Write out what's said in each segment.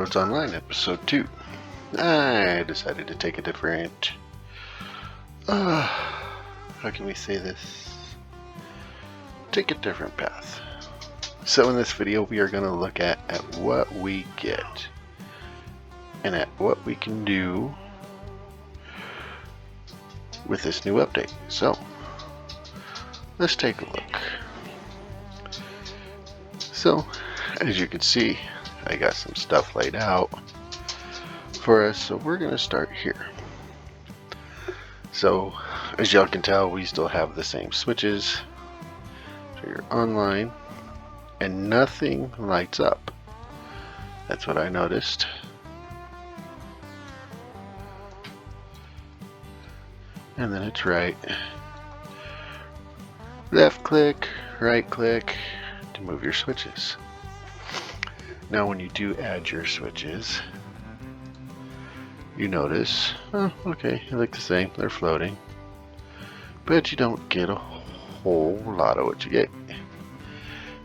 Roads Online, episode 2. I decided to take a different, how can we say this? Take a different path. So in this video we are going to look at what we get and at what we can do with this new update. So let's take a look. So as you can see, I got some stuff laid out for us, so we're going to start here. So as y'all can tell, we still have the same switches. So you're online and nothing lights up. That's what I noticed. And then it's right, left click, right click to move your switches. Now when you do add your switches, you notice, oh, okay, they look the same, they're floating, but you don't get a whole lot of what you get.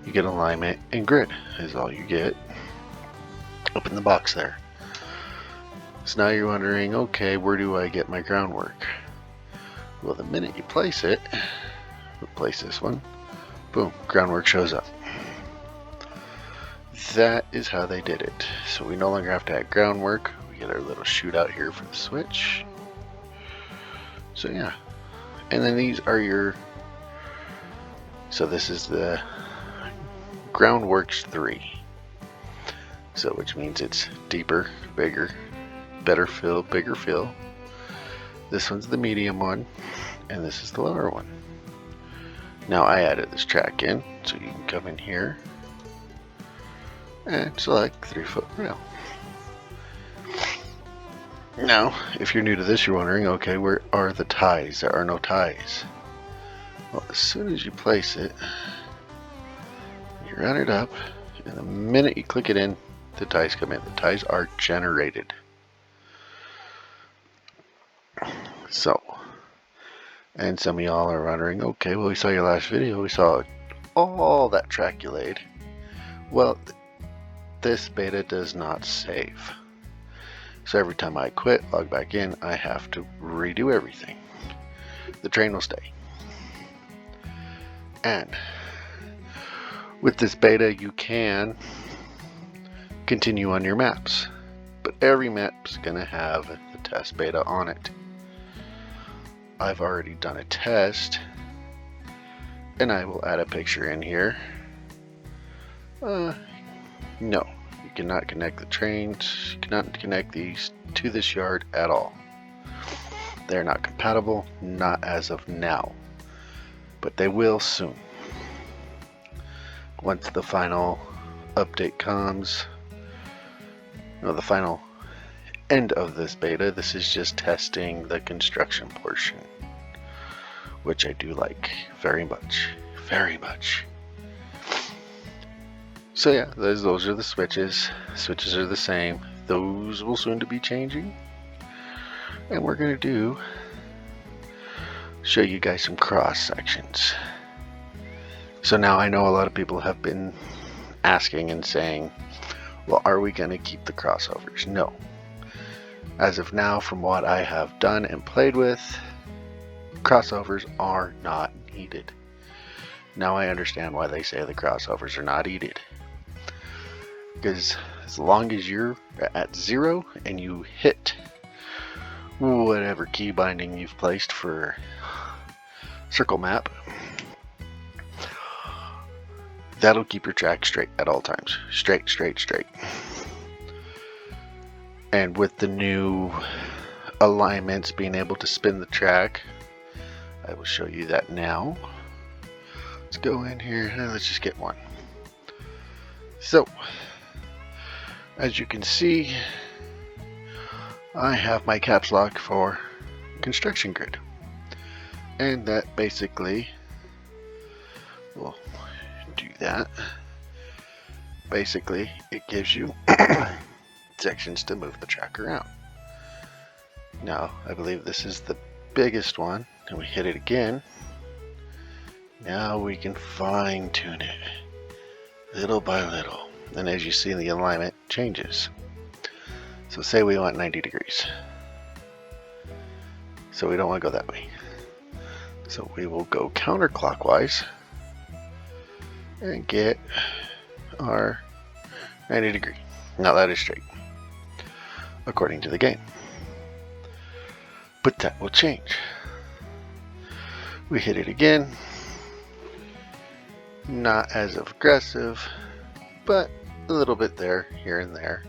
You get alignment and grid is all you get up in the box there. So now you're wondering, okay, where do I get my groundwork? Well, the minute you place it, replace this one, boom, groundwork shows up. That is how they did it. So we no longer have to add groundwork. We get our little shootout here for the switch. So yeah, and then these are your, so this is the Groundworks 3. So which means it's deeper, bigger, better fill, bigger fill. This one's the medium one, and this is the lower one. Now I added this track in, so you can come in here and select 3-foot rail. Now, if you're new to this, you're wondering, okay, where are the ties? There are no ties. Well, as soon as you place it, you run it up, and the minute you click it in, the ties come in. The ties are generated. So, and some of y'all are wondering, okay, well, we saw your last video, we saw all that track you laid. Well, this beta does not save. So every time I quit, log back in, I have to redo everything. The train will stay. And with this beta, you can continue on your maps, but every map's gonna have the test beta on it. I've already done a test, and I will add a picture in here. No, you cannot connect the trains, you cannot connect these to this yard at all. They're not compatible, not as of now, but they will soon. Once the final update comes, the final end of this beta, this is just testing the construction portion, which I do like very much, very much. So yeah, those are the switches. Switches are the same. Those will soon to be changing, and we're gonna show you guys some cross sections. So now I know a lot of people have been asking and saying, well, are we gonna keep the crossovers? No. As of now, from what I have done and played with, crossovers are not needed. Now I understand why they say the crossovers are not needed. Because as long as you're at 0 and you hit whatever key binding you've placed for circle map, that'll keep your track straight at all times. Straight, straight, straight. And with the new alignments, being able to spin the track, I will show you that now. Let's go in here and let's just get one. So, as you can see, I have my caps lock for construction grid. And that basically will do that. Basically, it gives you sections to move the track around. Now, I believe this is the biggest one, and we hit it again. Now we can fine tune it little by little. And as you see, the alignment changes. So say we want 90 degrees. So we don't want to go that way. So we will go counterclockwise and get our 90 degree. Now that is straight, according to the game. But that will change. We hit it again. Not as aggressive, but a little bit there, here and there.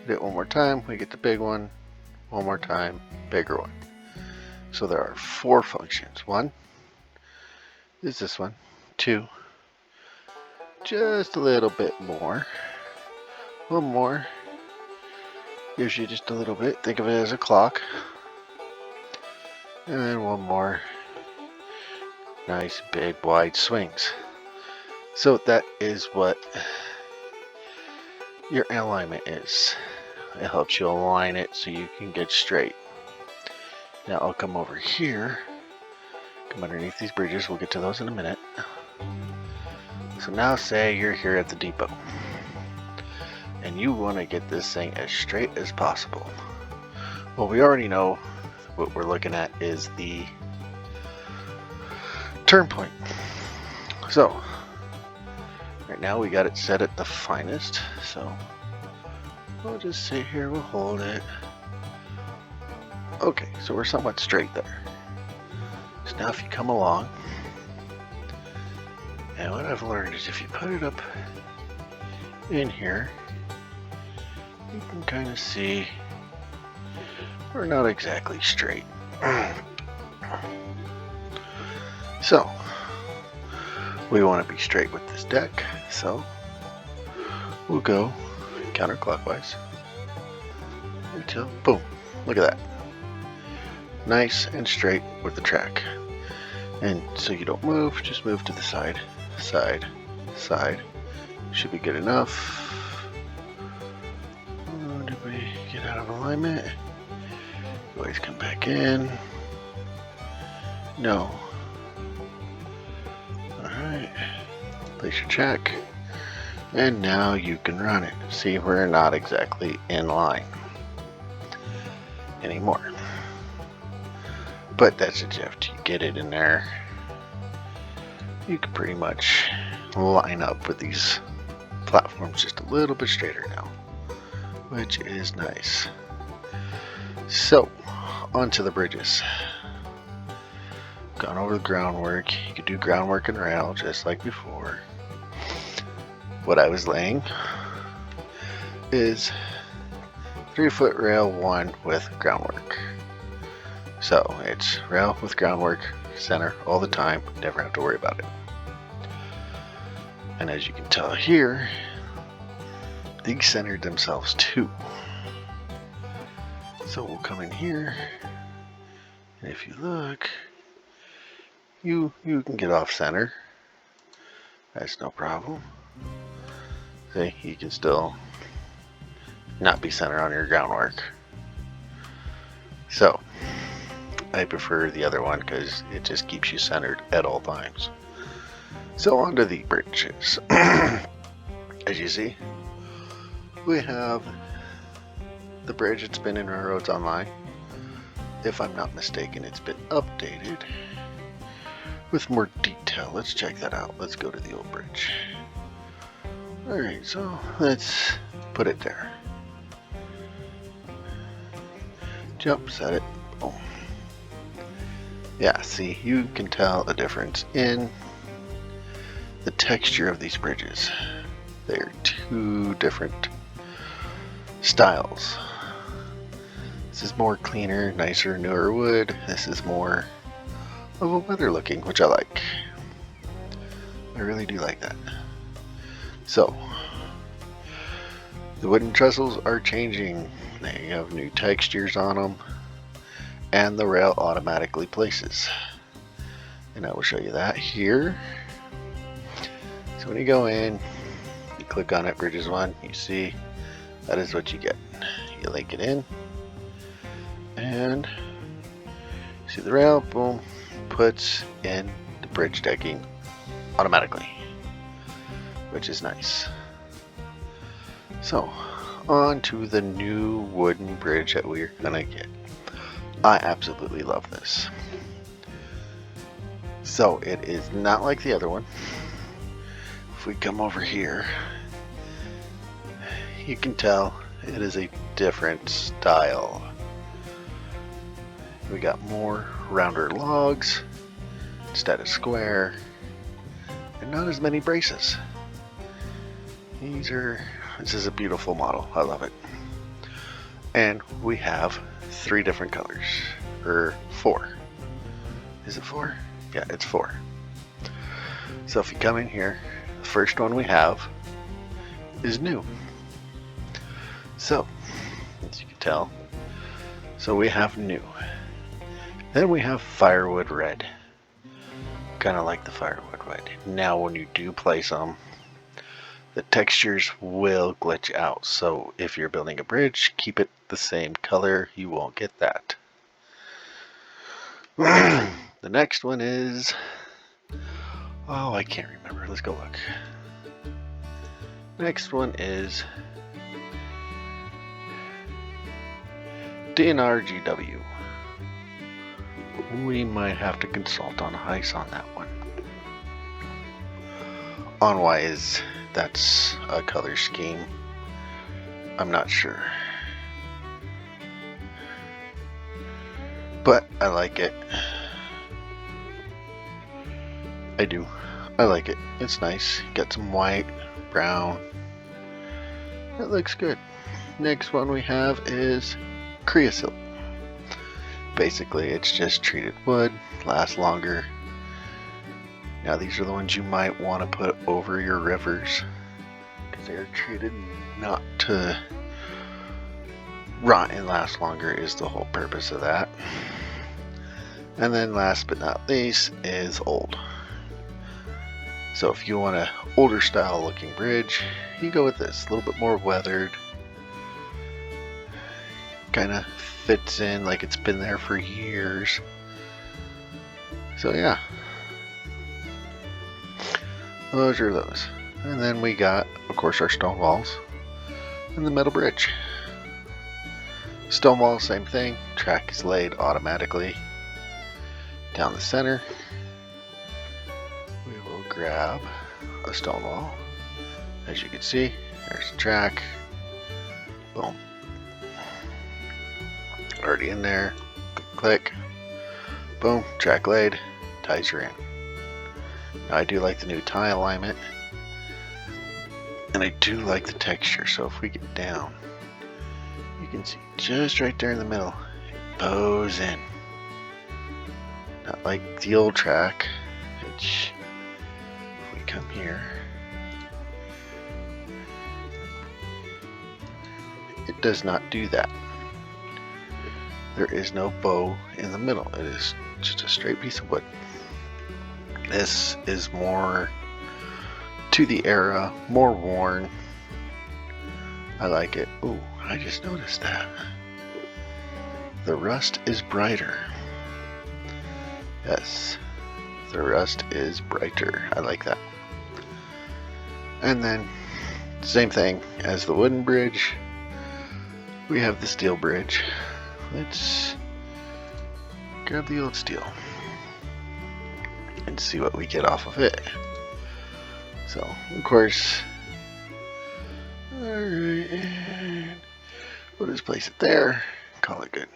Hit it one more time, we get the big one. One more time, bigger one. So there are 4 functions. 1 is this one. 2, just a little bit more. 1 more, gives you just a little bit. Think of it as a clock. And then 1 more. Nice big wide swings. So that is what your alignment is. It helps you align it so you can get straight. Now I'll come over here, come underneath these bridges. We'll get to those in a minute. So now say you're here at the depot and you want to get this thing as straight as possible. Well, we already know what we're looking at is the turn point. So right now we got it set at the finest, so we'll just sit here, we'll hold it. Okay, so we're somewhat straight there. So now if you come along, and what I've learned is if you put it up in here, you can kind of see we're not exactly straight. So we want to be straight with this deck, so we'll go counterclockwise until boom, look at that, nice and straight with the track. And so you don't move, just move to the side, side, side. Should be good enough. Oh, did we get out of alignment? Always come back in. No. Alright, place your check, and now you can run it. See, we're not exactly in line anymore, but that's it. After you get it in there, you can pretty much line up with these platforms just a little bit straighter now, which is nice. So onto the bridges. Gone over the groundwork. You could do groundwork and rail just like before. What I was laying is 3-foot rail 1 with groundwork. So it's rail with groundwork, center all the time, never have to worry about it. And as you can tell here, these centered themselves too. So we'll come in here, and if you look, you can get off center. That's no problem. See, you can still not be centered on your groundwork. So I prefer the other one because it just keeps you centered at all times. So onto the bridges. As you see, we have the bridge. It's been in Railroads Online. If I'm not mistaken, it's been updated with more detail. Let's check that out. Let's go to the old bridge. Alright, so let's put it there. Jump, set it, boom. Yeah, see, you can tell a difference in the texture of these bridges. They're 2 different styles. This is more cleaner, nicer, newer wood. This is more of a weather looking, which I like. I really do like that. So the wooden trestles are changing. They have new textures on them, and the rail automatically places. And I will show you that here. So when you go in, you click on it, bridges 1, you see that is what you get. You link it in, and see the rail, boom, puts in the bridge decking automatically, which is nice. So on to the new wooden bridge that we're gonna get. I absolutely love this. So it is not like the other one. If we come over here, you can tell it is a different style. We got more rounder logs instead of square, and not as many braces. This is a beautiful model. I love it. And we have 3 different colors, or 4. Is it 4? Yeah, it's 4. So if you come in here, the first one we have is new. So, as you can tell, so we have new. Then we have firewood red. Kind of like the firewood red. Now when you do place them, the textures will glitch out. So if you're building a bridge, keep it the same color. You won't get that. The next one is... oh, I can't remember. Let's go look. Next one is DNRGW. We might have to consult on Heis on that one. On why that's a color scheme, I'm not sure. But I like it. I do. I like it. It's nice. Got some white, brown. It looks good. Next one we have is creosote. Basically, it's just treated wood, lasts longer. Now these are the ones you might want to put over your rivers because they are treated not to rot and last longer is the whole purpose of that. And then last but not least is old. So if you want an older style looking bridge, you go with this. A little bit more weathered. Kind of fits in like it's been there for years. So yeah. Those are those. And then we got, of course, our stone walls and the metal bridge. Stone wall, same thing. Track is laid automatically down the center. We will grab a stone wall. As you can see, there's the track. Boom. Already in there. Click. Boom. Track laid. Ties her in. Now I do like the new tie alignment. And I do like the texture. So if we get down, you can see just right there in the middle, it bows in. Not like the old track, which if we come here, it does not do that. There is no bow in the middle. It is just a straight piece of wood. This is more to the era, more worn. I like it. Ooh, I just noticed that. The rust is brighter. Yes, the rust is brighter. I like that. And then, same thing as the wooden bridge. We have the steel bridge. Let's grab the old steel and see what we get off of it. So, of course, alright, and we'll just place it there, call it good.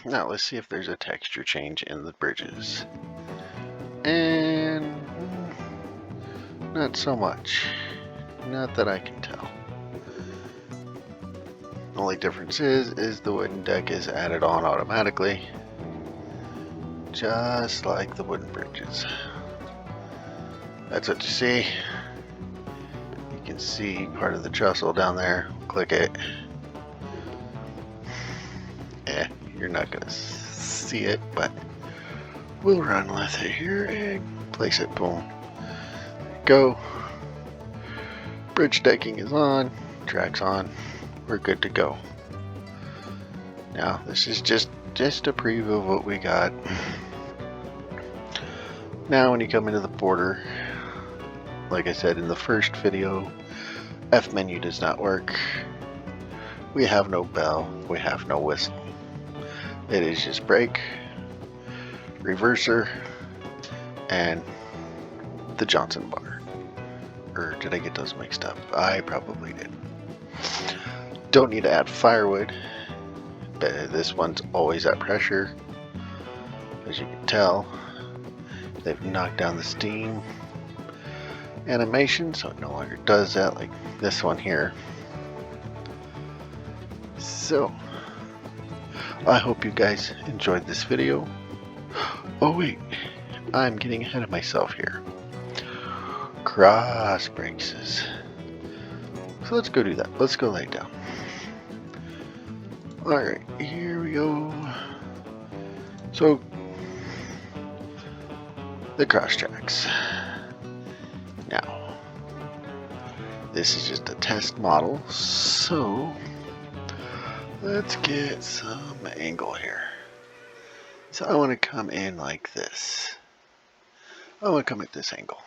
Now let's see if there's a texture change in the bridges. And not so much. Not that I can tell. The only difference is the wooden deck is added on automatically. Just like the wooden bridges. That's what you see. You can see part of the trestle down there. Click it. You're not gonna see it, but we'll run with it here and place it. Boom. Go. Bridge decking is on. Track's on. We're good to go. Now this is just a preview of what we got. Now when you come into the border, like I said in the first video, F menu does not work. We have no bell, we have no whistle. It is just brake, reverser, and the Johnson bar. Or did I get those mixed up? I probably did. Don't need to add firewood, but this one's always at pressure. As you can tell, they've knocked down the steam animation, so it no longer does that like this one here. So I hope you guys enjoyed this video. Oh wait, I'm getting ahead of myself here. Cross braces. So let's go do that. Let's go lay down. Alright, here we go. So the cross tracks. Now, this is just a test model, so let's get some angle here. So I want to come in like this. I want to come at this angle.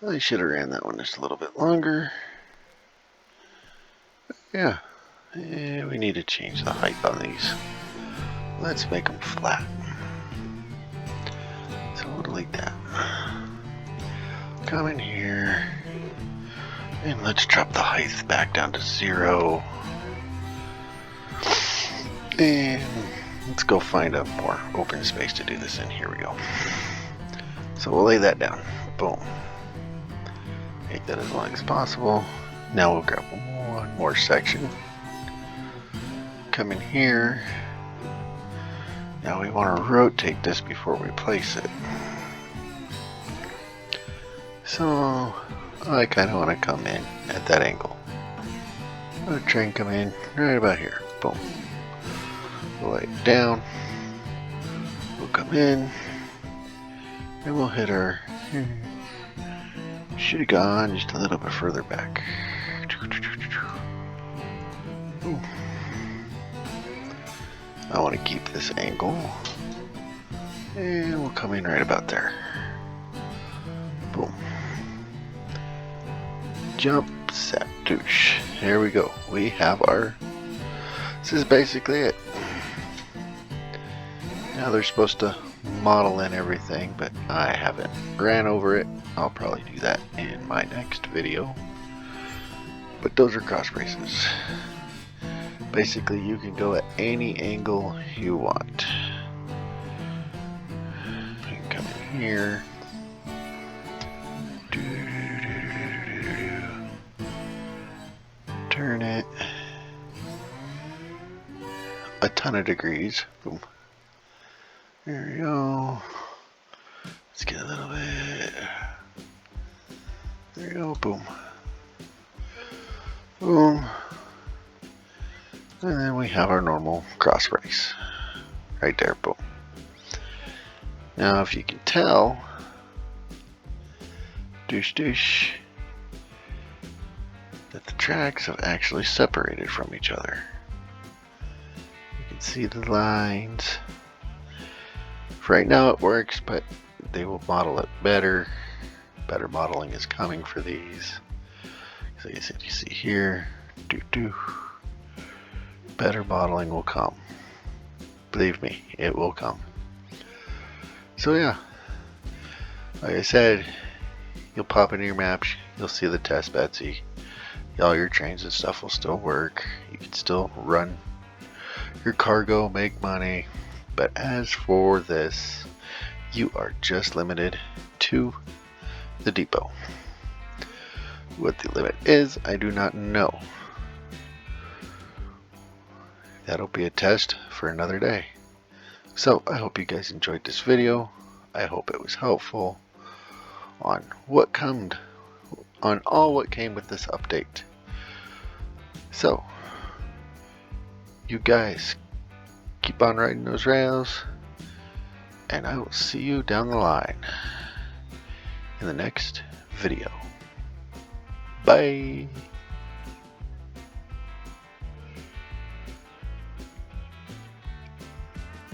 I should have ran that one just a little bit longer. Yeah, we need to change the height on these. Let's make them flat. So we'll delete that. Come in here, and let's drop the height back down to 0. And let's go find a more open space to do this in. Here we go. So we'll lay that down. Boom. Make that as long as possible. Now we'll grab one more section. Come in here. Now we want to rotate this before we place it. So I kind of want to come in at that angle. I'll try and come in right about here. Boom. We'll lay it down. We'll come in. And we'll hit our... Should have gone just a little bit further back. Ooh. I want to keep this angle. And we'll come in right about there. Boom. Jump, set, douche. Here we go. We have our... This is basically it. Now they're supposed to model in everything, but I haven't ran over it. I'll probably do that in my next video. But those are cross braces. Basically, you can go at any angle you want. You can come in here. Turn it a ton of degrees. Boom. There we go. Let's get a little bit. There we go. Boom. Boom. And then we have our normal cross brace. Right there. Boom. Now if you can tell, douche douche, that the tracks have actually separated from each other. You can see the lines. For right now it works, but they will model it better. Better modeling is coming for these. So you see here, better modeling will come. Believe me, it will come. So yeah, like I said, you'll pop into your maps, you'll see the test Betsy. All your trains and stuff will still work. You can still run your cargo, make money. But as for this, you are just limited to the depot. What the limit is, I do not know. That'll be a test for another day. So I hope you guys enjoyed this video. I hope it was helpful on what came with this update. So you guys keep on riding those rails, and I will see you down the line in the next video. Bye.